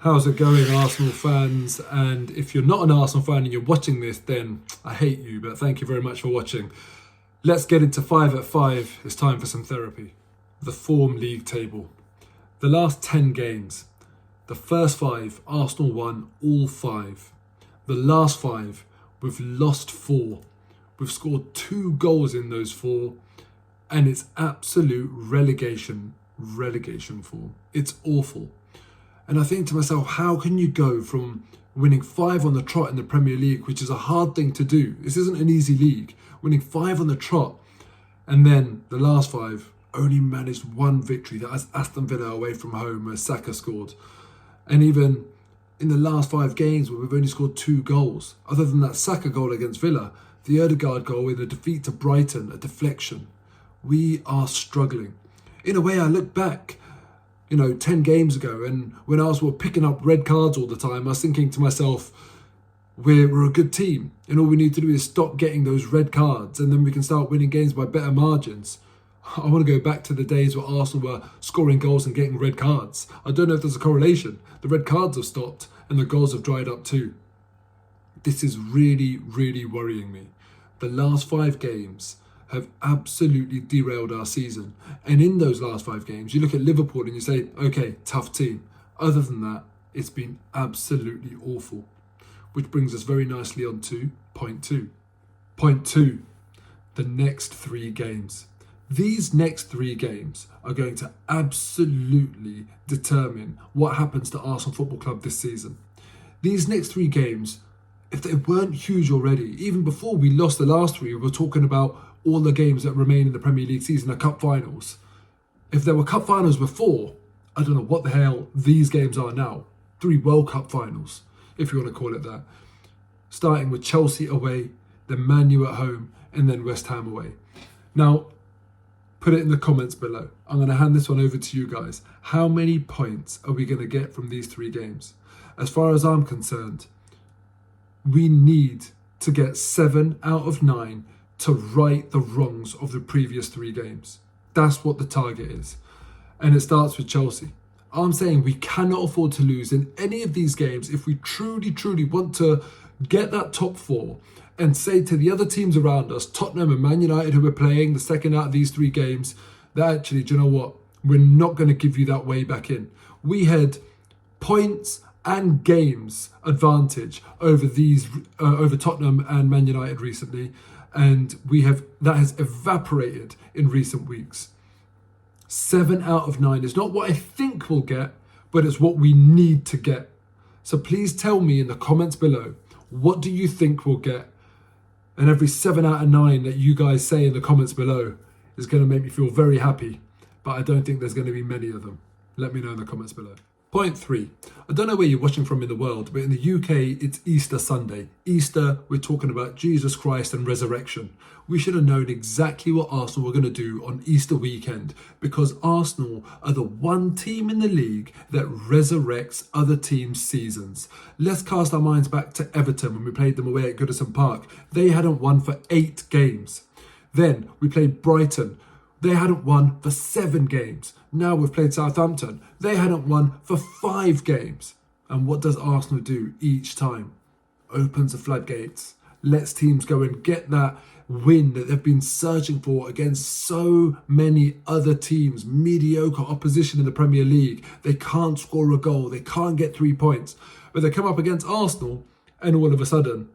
How's it going, Arsenal fans? And if you're not an Arsenal fan and you're watching this, then I hate you, but thank you very much for watching. Let's get into 5 at 5. It's time for some therapy. The form league table. The last 10 games. The first 5, Arsenal won all 5. The last 5, we've lost 4. We've scored 2 goals in those 4. And it's absolute relegation form. It's awful. And I think to myself, how can you go from winning 5 on the trot in the Premier League, which is a hard thing to do? This isn't an easy league. Winning 5 on the trot, and then the last 5 only managed 1 victory. That was Aston Villa away from home, where Saka scored. And even in the last 5 games, where we've only scored 2 goals. Other than that Saka goal against Villa, the Ødegaard goal in a defeat to Brighton, a deflection. We are struggling. In a way, I look back 10 games ago, and when Arsenal were picking up red cards all the time, I was thinking to myself, we're a good team, and all we need to do is stop getting those red cards, and then we can start winning games by better margins. I want to go back to the days where Arsenal were scoring goals and getting red cards. I don't know if there's a correlation. The red cards have stopped, and the goals have dried up too. This is really, really worrying me. The last 5 games have absolutely derailed our season. And in those last 5 games, you look at Liverpool and you say, okay, tough team. Other than that, it's been absolutely awful. Which brings us very nicely on to point 2. Point 2, the next 3 games. These next 3 games are going to absolutely determine what happens to Arsenal Football Club this season. These next 3 games, if they weren't huge already, even before we lost the last 3, we were talking about all the games that remain in the Premier League season are cup finals. If there were cup finals before, I don't know what the hell these games are now. 3 World Cup finals, if you want to call it that. Starting with Chelsea away, then Man U at home, and then West Ham away. Now, put it in the comments below. I'm going to hand this one over to you guys. How many points are we going to get from these 3 games? As far as I'm concerned, we need to get 7 out of 9 to right the wrongs of the previous 3 games. That's what the target is. And it starts with Chelsea. I'm saying we cannot afford to lose in any of these games if we truly, truly want to get that top 4 and say to the other teams around us, Tottenham and Man United, who are playing the second out of these 3 games, that actually, do you know what? We're not going to give you that way back in. We had points and games advantage over Tottenham and Man United recently. And that has evaporated in recent weeks. 7 out of 9 is not what I think we'll get, but it's what we need to get. So please tell me in the comments below, what do you think we'll get? And every 7 out of 9 that you guys say in the comments below is going to make me feel very happy, but I don't think there's going to be many of them. Let me know in the comments below. Point 3. I don't know where you're watching from in the world, but in the UK, it's Easter Sunday. Easter, we're talking about Jesus Christ and resurrection. We should have known exactly what Arsenal were going to do on Easter weekend, because Arsenal are the one team in the league that resurrects other teams' seasons. Let's cast our minds back to Everton when we played them away at Goodison Park. They hadn't won for 8 games. Then we played Brighton. They hadn't won for 7 games. Now we've played Southampton. They hadn't won for 5 games. And what does Arsenal do each time? Opens the floodgates. Lets teams go and get that win that they've been searching for against so many other teams. Mediocre opposition in the Premier League. They can't score a goal. They can't get 3 points. But they come up against Arsenal and all of a sudden,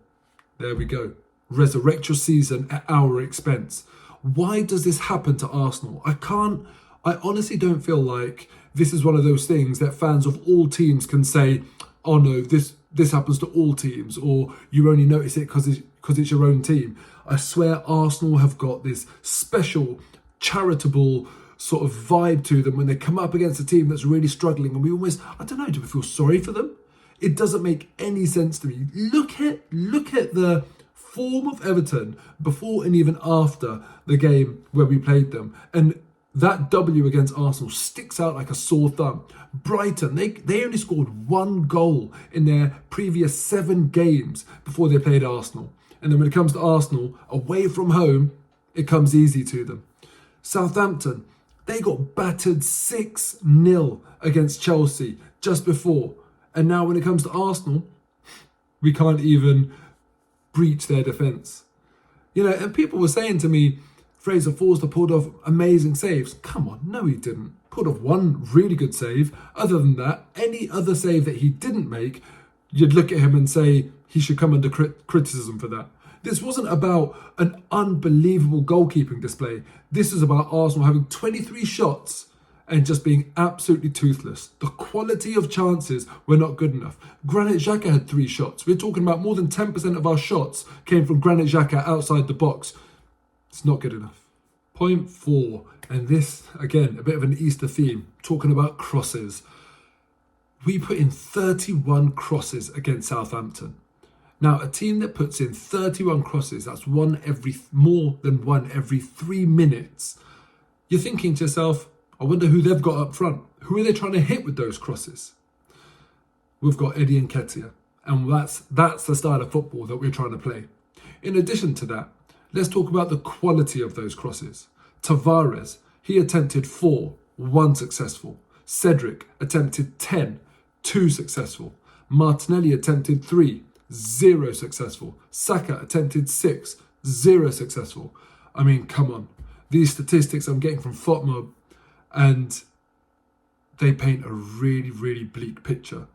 there we go. Resurrect your season at our expense. Why does this happen to Arsenal? I honestly don't feel like this is one of those things that fans of all teams can say, oh no, this happens to all teams, or you only notice it because it's your own team. I swear Arsenal have got this special charitable sort of vibe to them when they come up against a team that's really struggling, and we almost, I don't know, do we feel sorry for them? It doesn't make any sense to me. Look at the form of Everton before and even after the game where we played them, and that W against Arsenal sticks out like a sore thumb. Brighton, they only scored 1 goal in their previous 7 games before they played Arsenal, and then when it comes to Arsenal away from home, it comes easy to them. Southampton, they got battered 6-0 against Chelsea just before, And now when it comes to Arsenal, we can't even breach their defence. You know, and people were saying to me, Fraser Forster pulled off amazing saves. Come on, no he didn't. Pulled off one really good save. Other than that, any other save that he didn't make, you'd look at him and say he should come under criticism for that. This wasn't about an unbelievable goalkeeping display. This is about Arsenal having 23 shots and just being absolutely toothless. The quality of chances were not good enough. Granit Xhaka had 3 shots. We're talking about more than 10% of our shots came from Granit Xhaka outside the box. It's not good enough. Point 4, and this, again, a bit of an Easter theme, talking about crosses. We put in 31 crosses against Southampton. Now, a team that puts in 31 crosses, that's more than one every 3 minutes. You're thinking to yourself, I wonder who they've got up front. Who are they trying to hit with those crosses? We've got Eddie Nketiah, and that's the style of football that we're trying to play. In addition to that, let's talk about the quality of those crosses. Tavares, he attempted 4, 1 successful. Cedric attempted 10, 2 successful. Martinelli attempted 3, 0 successful. Saka attempted 6, 0 successful. I mean, come on. These statistics I'm getting from FOTMob, and they paint a really, really bleak picture.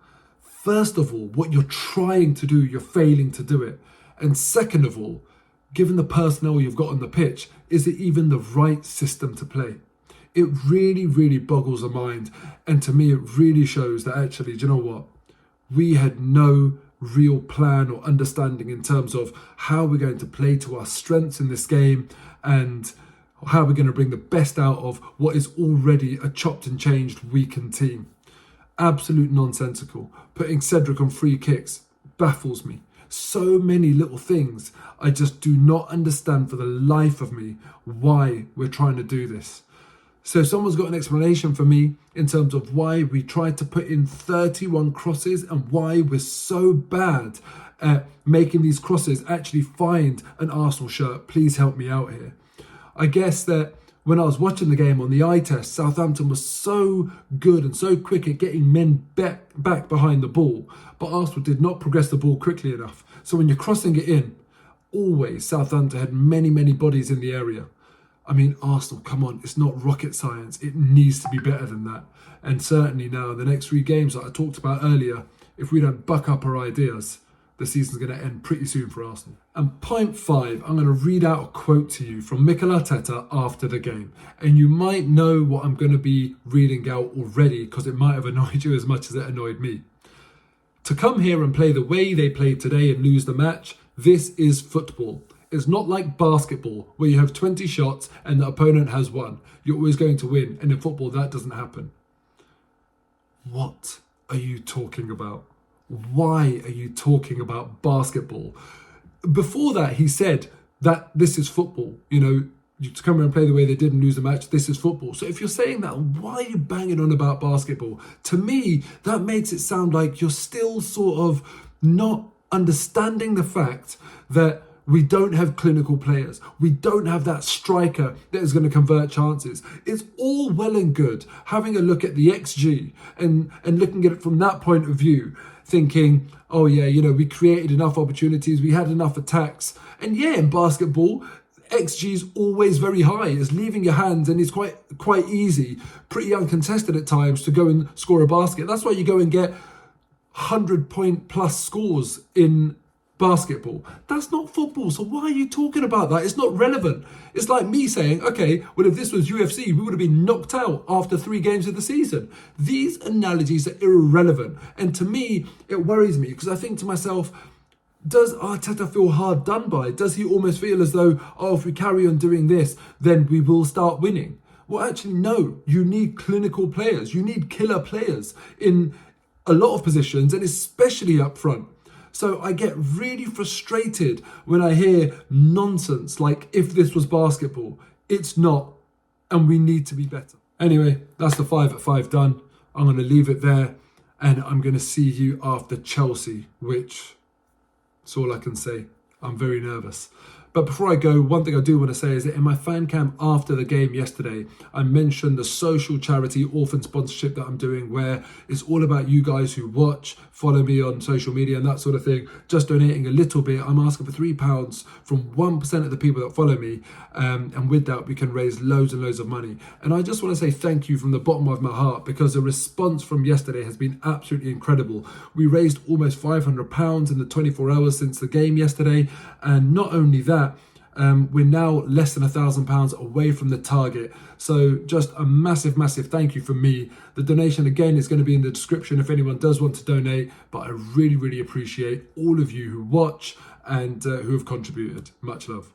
First of all, what you're trying to do, you're failing to do it. And second of all, given the personnel you've got on the pitch, is it even the right system to play? It really, really boggles the mind. And to me, it really shows that actually, do you know what? We had no real plan or understanding in terms of how we're going to play to our strengths in this game and how we're going to bring the best out of what is already a chopped and changed, weakened team. Absolute nonsensical. Putting Cedric on free kicks baffles me. So many little things. I just do not understand for the life of me why we're trying to do this. So someone's got an explanation for me in terms of why we tried to put in 31 crosses and why we're so bad at making these crosses actually find an Arsenal shirt. Please help me out here. I guess that when I was watching the game on the eye test, Southampton was so good and so quick at getting men back behind the ball, but Arsenal did not progress the ball quickly enough. So when you're crossing it in, always Southampton had many, many bodies in the area. I mean, Arsenal, come on, it's not rocket science. It needs to be better than that. And certainly now, the next 3 games that I talked about earlier, if we don't buck up our ideas, the season's going to end pretty soon for Arsenal. And point 5, I'm going to read out a quote to you from Mikel Arteta after the game. And you might know what I'm going to be reading out already because it might have annoyed you as much as it annoyed me. To come here and play the way they played today and lose the match, this is football. It's not like basketball where you have 20 shots and the opponent has 1. You're always going to win. And in football, that doesn't happen. What are you talking about? Why are you talking about basketball? Before that, he said that this is football. You know, you to come around and play the way they did and lose the match, this is football. So if you're saying that, why are you banging on about basketball? To me, that makes it sound like you're still sort of not understanding the fact that we don't have clinical players. We don't have that striker that is going to convert chances. It's all well and good having a look at the XG and looking at it from that point of view, thinking, oh yeah, you know, we created enough opportunities, we had enough attacks. And yeah, in basketball, XG is always very high. It's leaving your hands and it's quite easy, pretty uncontested at times to go and score a basket. That's why you go and get 100-point plus scores in basketball. That's not football. So why are you talking about that? It's not relevant. It's like me saying, okay, well, if this was UFC, we would have been knocked out after 3 games of the season. These analogies are irrelevant. And to me, it worries me because I think to myself, does Arteta feel hard done by? Does he almost feel as though, oh, if we carry on doing this, then we will start winning? Well, actually, no. You need clinical players. You need killer players in a lot of positions and especially up front. So I get really frustrated when I hear nonsense like if this was basketball. It's not, and we need to be better. Anyway, that's the 5 at 5 done. I'm going to leave it there, and I'm going to see you after Chelsea, which is all I can say. I'm very nervous. But before I go, one thing I do want to say is that in my fan cam after the game yesterday, I mentioned the social charity orphan sponsorship that I'm doing, where it's all about you guys who watch, follow me on social media and that sort of thing, just donating a little bit. I'm asking for £3 from 1% of the people that follow me. And with that, we can raise loads and loads of money. And I just want to say thank you from the bottom of my heart, because the response from yesterday has been absolutely incredible. We raised almost £500 in the 24 hours since the game yesterday. And not only that, we're now less than £1,000 away from the target. So just a massive thank you from me. The donation again is going to be in the description if anyone does want to donate, but I really appreciate all of you who watch and who have contributed. Much love.